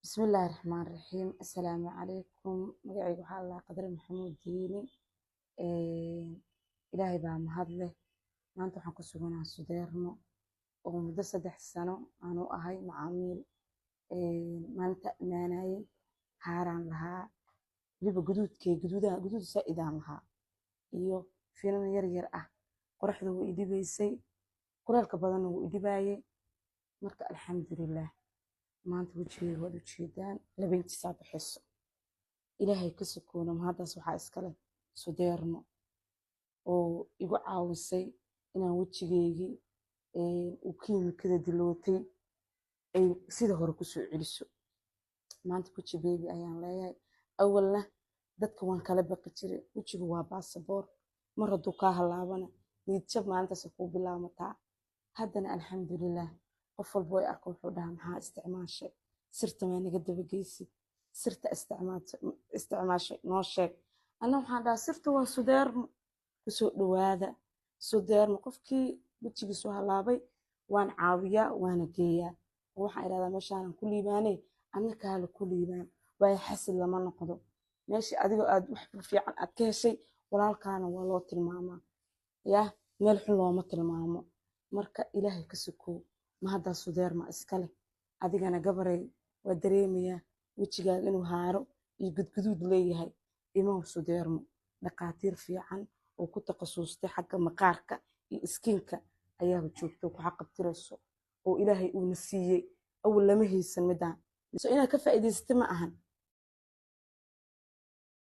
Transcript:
بسم الله الرحمن الرحيم. السلام عليكم. مقعي وحال الله قدر محمود ديني. إلهي بقى مهدله. ما أنتو حنكو سجونا سوديرنو ومدة 3 سنة أنا أهاي معامل. ما أنت أماناي هاران لها ليبا جدود سائدان لها iyo fiilan yar ah qorraxdu way idibaysay qoraalka badan wuu idibayay marka alxamdulillah maanta wajigayga waad u jeedaan labayntiisaa baxayso ilaahay ka sukoona mahaddaas waxaa iskale sudeerno oo igu caawisay inaan wejigaygii uu kiimikada dilootay ay sida hore kusoo celiso maanta weji beebi ayaan leeyahay awalna dadka waan kala baqi jiray wejigu waa baasaboor mar hadduu kaa halaabana niyadjab maalintaas kuu bilaamataa haddana alxamdulilah qof walba way arka wuxuu dhahaa maxaa isticmaashay sirta maa naga dabageysid sirta isticmaashay noo sheeg anna waxaan dhahaa sirta waa sudeerno kusoo dhawaada sudeerno qofkii wejigiisu halaabay waan caawiyaa waana geeyaa waxaan idhahdaa meeshaanan ku liibaanay adna kaala ku liibaan waayo xasid lama noqdo meeshii adigoo aad wax fiican aad ka heshay walaalkaana waa loo tilmaamaa yaa meel xun looma tilmaamo marka ilaahay ka sukow mahaddaa sudeerma iskale adigana gabaray waa dareemayaa wejigaaga inuu haaro iyo gudguduud leeyahay imaw sudeermo dhaqaatiir fiican oo ku takhasustay xagga maqaarka iyo iskiinka ayaaba joogto ku xaqabtirayso oo ilaahay uuna siiyey awal lama haysan midaan so inaad ka faa'iidaysatay ma ahan